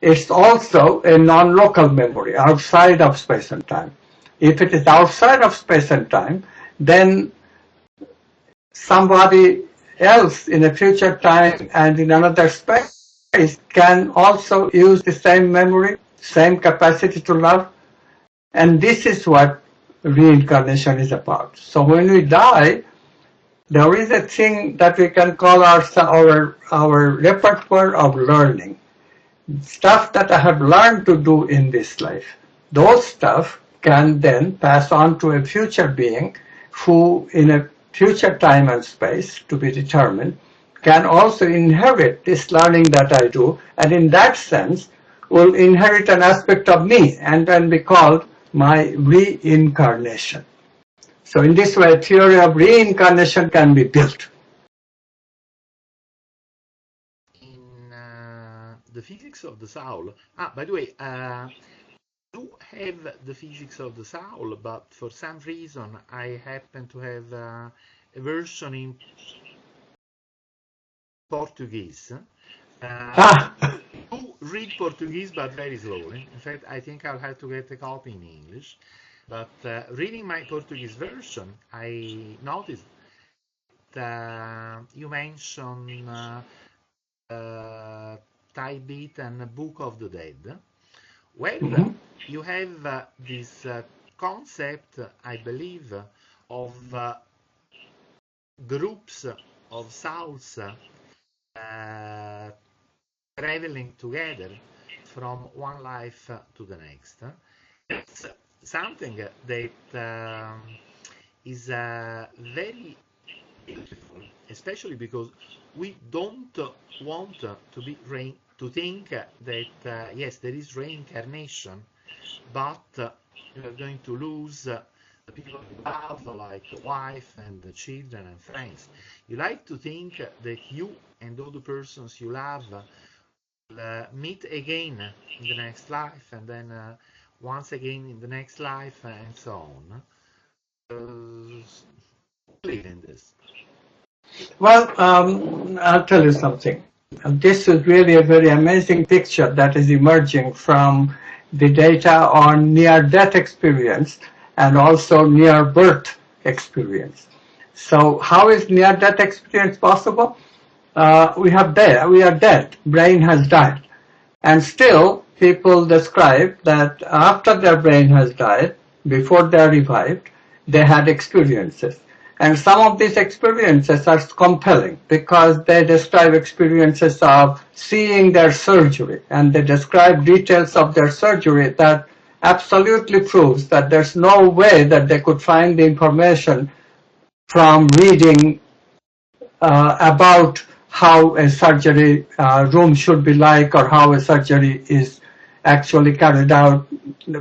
Speaker 2: It's also a non-local memory outside of space and time. If it is outside of space and time, then somebody else in a future time and in another space can also use the same memory, same capacity to love. And this is what reincarnation is about. So when we die, there is a thing that we can call our repertoire of learning. Stuff that I have learned to do in this life. Those stuff can then pass on to a future being who, in a future time and space to be determined, can also inherit this learning that I do, and in that sense will inherit an aspect of me and then be called my reincarnation. So in this way, theory of reincarnation can be built.
Speaker 1: In the physics of the soul. By the way, do have the physics of the soul, but for some reason I happen to have a version in Portuguese.
Speaker 2: Ah,
Speaker 1: Do read Portuguese, but very slowly. In fact, I think I'll have to get a copy in English. But reading my Portuguese version, I noticed that you mention Tibet and Book of the Dead. Well, you have this concept, I believe, of groups of souls traveling together from one life to the next. It's something that is very beautiful, especially because we don't want to be to think that yes, there is reincarnation, but you are going to lose the people you love, like wife and the children and friends. You like to think that you and all the persons you love will meet again in the next life, and then once again in the next life, and so on. Believe in this.
Speaker 2: Well, I'll tell you something. This is really a very amazing picture that is emerging from the data on near-death experience and also near-birth experience. So how is near-death experience possible? We are dead, brain has died. And still, people describe that after their brain has died, before they are revived, they had experiences. And some of these experiences are compelling because they describe experiences of seeing their surgery, and they describe details of their surgery that absolutely proves that there's no way that they could find the information from reading about how a surgery room should be like or how a surgery is actually carried out,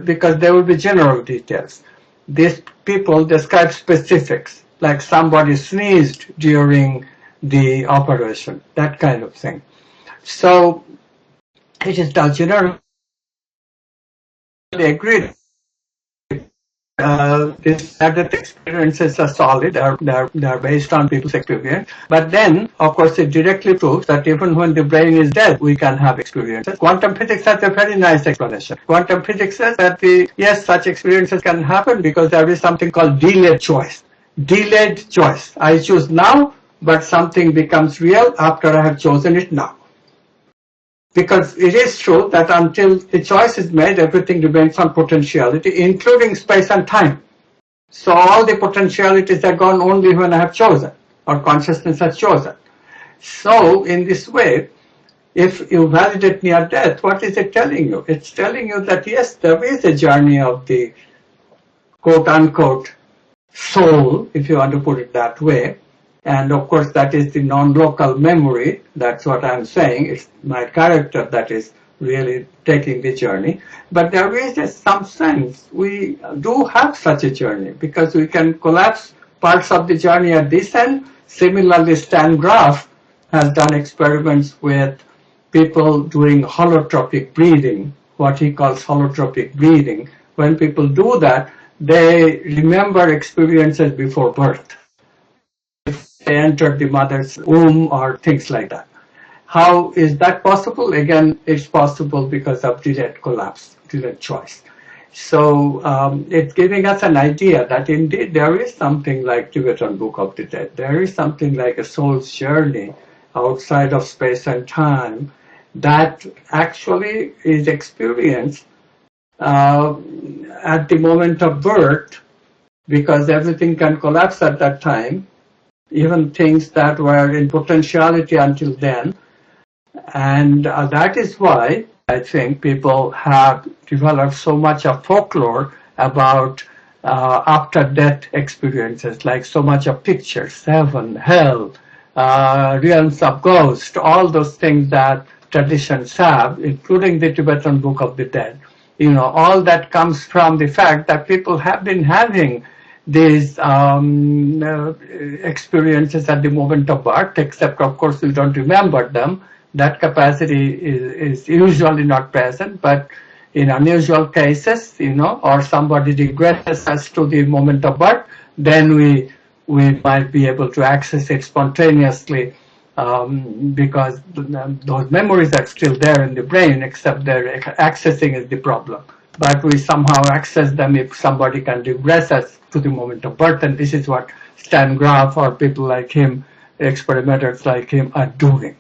Speaker 2: because there will be general details. These people describe specifics, like somebody sneezed during the operation, that kind of thing. So it is generally agreed these near-death experiences are solid, they're based on people's experience. But then, of course, it directly proves that even when the brain is dead, we can have experiences. Quantum physics has a very nice explanation. Quantum physics says that yes, such experiences can happen because there is something called delayed choice. Delayed choice. I choose now, but something becomes real after I have chosen it now. Because it is true that until the choice is made, everything remains on potentiality, including space and time. So all the potentialities are gone only when I have chosen, or consciousness has chosen. So in this way, if you validate near death, what is it telling you? It's telling you that yes, there is a journey of the quote-unquote soul, if you want to put it that way. And of course, that is the non-local memory. That's what I'm saying. It's my character that is really taking the journey. But there is some sense we do have such a journey because we can collapse parts of the journey at this end. Similarly, Stan Graf has done experiments with people doing holotropic breathing, what he calls holotropic breathing. When people do that, they remember experiences before birth. They entered the mother's womb or things like that. How is that possible? Again, it's possible because of delayed collapse, delayed choice. So it's giving us an idea that indeed there is something like Tibetan Book of the Dead. There is something like a soul's journey outside of space and time that actually is experienced at the moment of birth, because everything can collapse at that time, even things that were in potentiality until then. And that is why I think people have developed so much of folklore about after-death experiences, like so much of pictures, heaven, hell, realms of ghosts, all those things that traditions have, including the Tibetan Book of the Dead. You know, all that comes from the fact that people have been having these experiences at the moment of birth, except of course we don't remember them. That capacity is usually not present, but in unusual cases, you know, or somebody regresses to the moment of birth, then we might be able to access it spontaneously because those memories are still there in the brain, except their accessing is the problem. But we somehow access them if somebody can regress us to the moment of birth, and this is what Stan Graf or people like him, experimenters like him, are doing.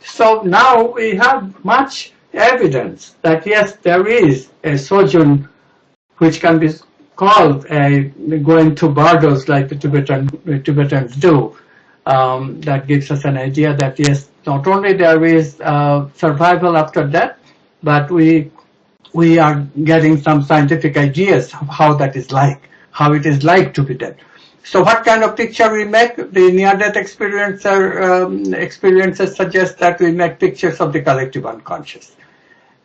Speaker 2: So now we have much evidence that yes, there is a sojourn which can be called a going to bardos like the Tibetans do. That gives us an idea that yes, not only there is survival after death, but we are getting some scientific ideas of how that is like, how it is like to be dead. So what kind of picture we make? The near-death experiences suggest that we make pictures of the collective unconscious.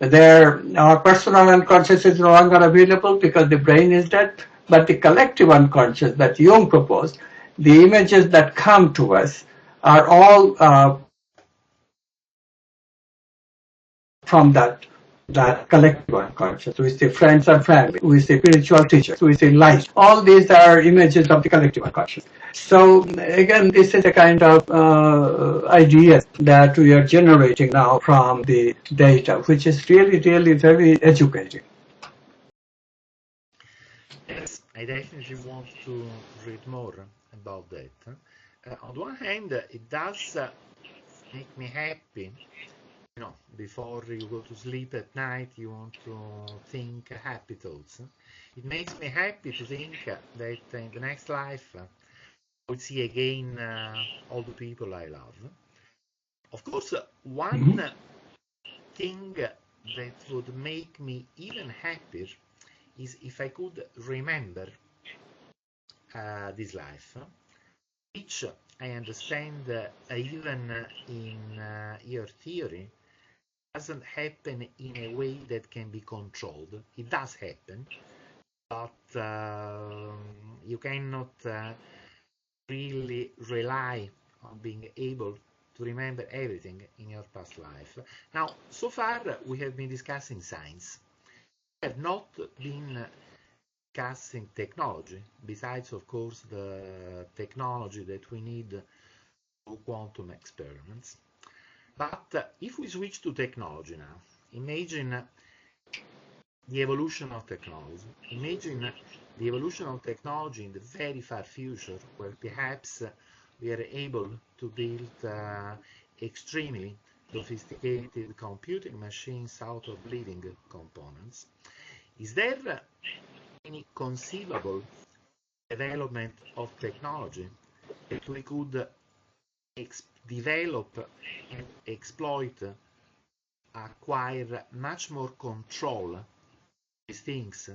Speaker 2: Our personal unconscious is no longer available because the brain is dead, But the collective unconscious that Jung proposed, the images that come to us are all from that collective unconscious. We see friends and family, we see spiritual teachers, we see light. All these are images of the collective unconscious. So again, this is a kind of idea that we are generating now from the data, which is really, really very educating.
Speaker 1: Yes, I definitely want to read more about that. On the one hand, it does make me happy. You know, before you go to sleep at night, you want to think happy thoughts. It makes me happy to think that in the next life I will see again all the people I love. Of course, one thing that would make me even happier is if I could remember this life, which I understand even in your theory doesn't happen in a way that can be controlled. It does happen, but you cannot really rely on being able to remember everything in your past life. Now, so far we have been discussing science. We have not been discussing technology, besides, of course, the technology that we need to quantum experiments. But if we switch to technology now, imagine the evolution of technology. Imagine the evolution of technology in the very far future, where perhaps we are able to build extremely sophisticated computing machines out of living components. Is there any conceivable development of technology that we could develop and exploit, acquire much more control of these things,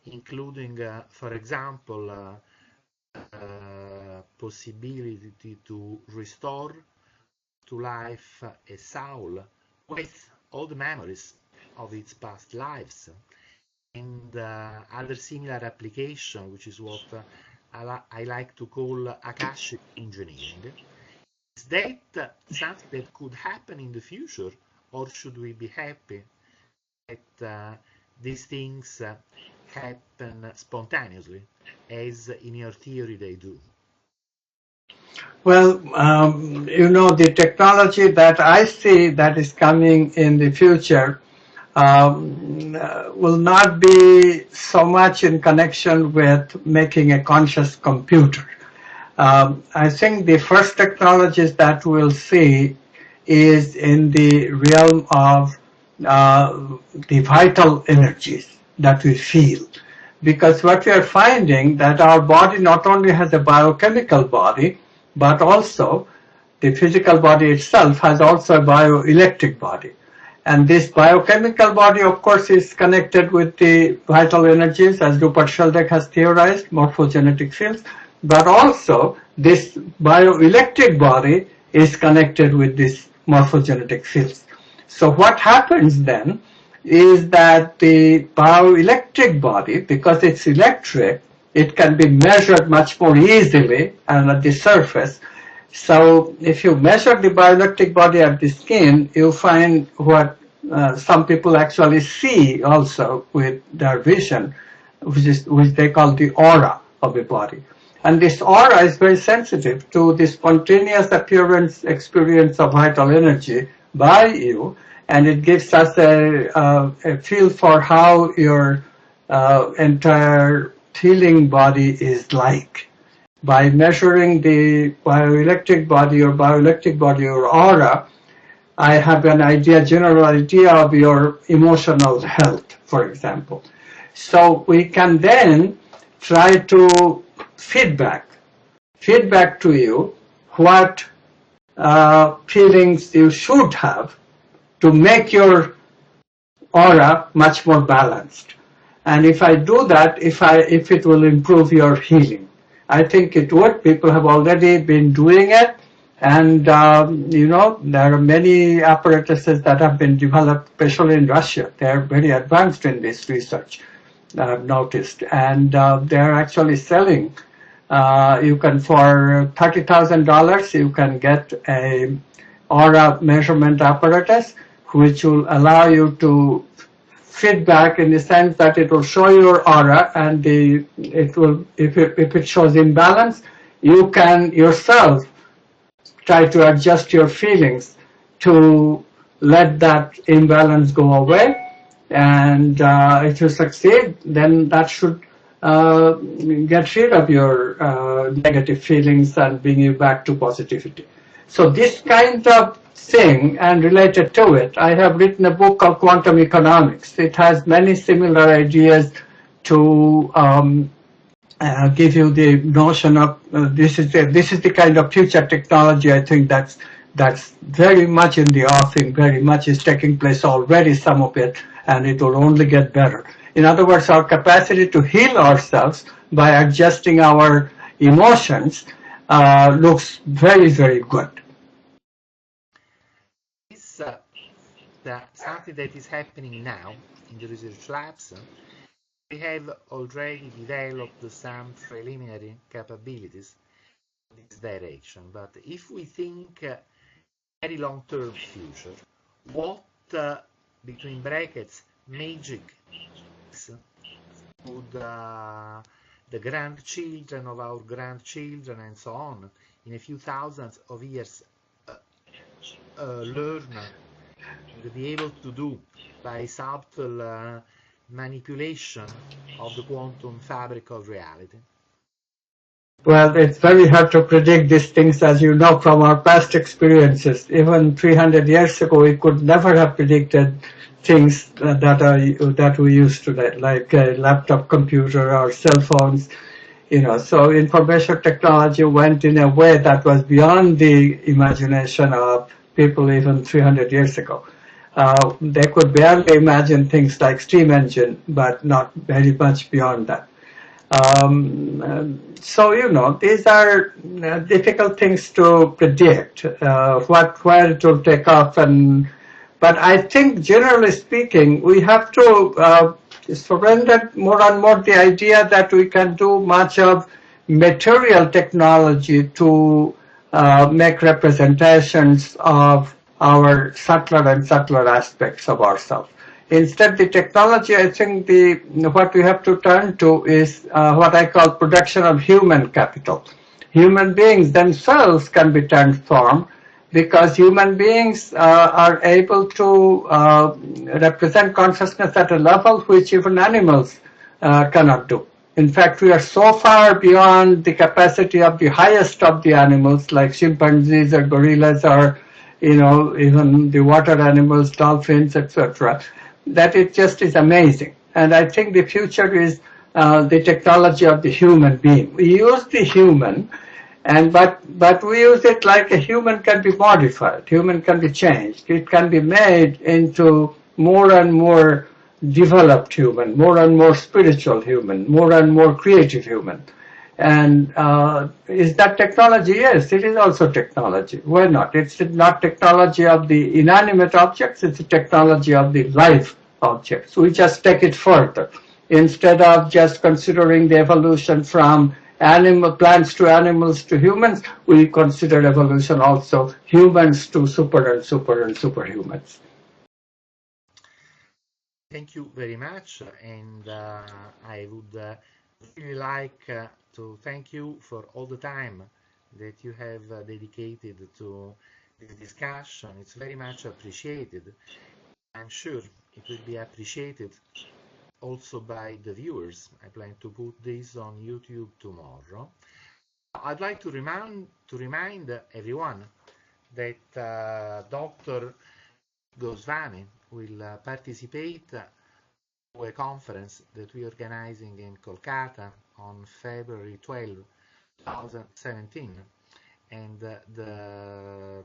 Speaker 1: including, for example, possibility to restore to life a soul with all the memories of its past lives, and other similar application, which is what I like to call Akashic engineering. Is that something that could happen in the future, or should we be happy that these things happen spontaneously, as in your theory they do?
Speaker 2: Well, the technology that I see that is coming in the future will not be so much in connection with making a conscious computer. I think the first technologies that we'll see is in the realm of the vital energies that we feel. Because what we are finding that our body not only has a biochemical body, but also the physical body itself has also a bioelectric body. And this biochemical body, of course, is connected with the vital energies, as Rupert Sheldrake has theorized, morphogenetic fields. But also, this bioelectric body is connected with these morphogenetic fields. So what happens then is that the bioelectric body, because it's electric, it can be measured much more easily and at the surface. So if you measure the bioelectric body at the skin, you find what some people actually see also with their vision, which they call the aura of the body. And this aura is very sensitive to the spontaneous experience of vital energy by you, and it gives us a feel for how your entire feeling body is like. By measuring the bioelectric body or aura, I have an general idea of your emotional health, for example. So we can then try to feedback to you what feelings you should have to make your aura much more balanced. And if I do that, if it will improve your healing, I think it would. People have already been doing it, and there are many apparatuses that have been developed, especially in Russia. They are very advanced in this research. I've noticed, and they're actually selling. You can, for $30,000, you can get a aura measurement apparatus, which will allow you to feedback in the sense that it will show your aura, and it will, if it shows imbalance, you can yourself try to adjust your feelings to let that imbalance go away. And if you succeed, then that should get rid of your negative feelings and bring you back to positivity. So this kind of thing, and related to it, I have written a book called Quantum Economics. It has many similar ideas to give you the notion of this is the kind of future technology. I think that's very much in the offing, very much is taking place already, some of it, and it will only get better. In other words, our capacity to heal ourselves by adjusting our emotions looks very, very good.
Speaker 1: This something that is happening now in the research labs. We have already developed some preliminary capabilities in this direction, but if we think very long-term future, what, between brackets, magic would the grandchildren of our grandchildren and so on, in a few thousands of years, learn and be able to do by subtle manipulation of the quantum fabric of reality?
Speaker 2: Well, it's very hard to predict these things, as you know from our past experiences. Even 300 years ago, we could never have predicted things that we use today, like a laptop computer or cell phones. So information technology went in a way that was beyond the imagination of people even 300 years ago. They could barely imagine things like steam engine, but not very much beyond that. So these are difficult things to predict, where it will take off, but I think generally speaking, we have to surrender more and more the idea that we can do much of material technology to make representations of our subtler and subtler aspects of ourselves. Instead, the technology, I think what we have to turn to is what I call production of human capital. Human beings themselves can be transformed because human beings are able to represent consciousness at a level which even animals cannot do. In fact, we are so far beyond the capacity of the highest of the animals, like chimpanzees or gorillas or even the water animals, dolphins, etc., that it just is amazing. And I think the future is the technology of the human being. We use the human, but we use it like a human can be modified, human can be changed. It can be made into more and more developed human, more and more spiritual human, more and more creative human. And is that technology? Yes, it is also technology. Why not? It's not technology of the inanimate objects, it's a technology of the life objects. We just take it further. Instead of just considering the evolution from plants to animals to humans, we consider evolution also humans to super and super and superhumans.
Speaker 1: Thank you very much, and I would really like to thank you for all the time that you have dedicated to this discussion. It's very much appreciated. I'm sure it will be appreciated also by the viewers. I plan to put this on YouTube tomorrow. I'd like to remind everyone that Dr. Goswami will participate to a conference that we are organizing in Kolkata on February 12, 2017, and the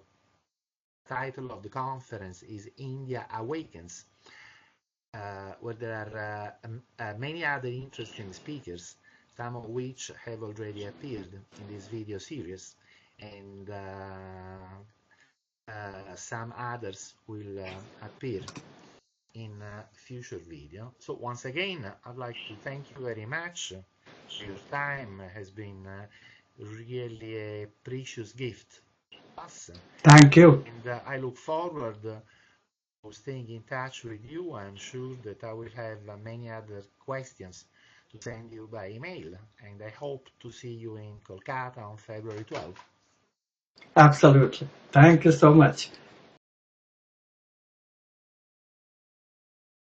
Speaker 1: title of the conference is India Awakens, where there are many other interesting speakers, some of which have already appeared in this video series, and some others will appear in a future video. So once again, I'd like to thank you very much. Your time has been really a precious gift to us.
Speaker 2: Thank you.
Speaker 1: And I look forward to staying in touch with you. I'm sure that I will have many other questions to send you by email. And I hope to see you in Kolkata on February 12th.
Speaker 2: Absolutely. Thank you so much.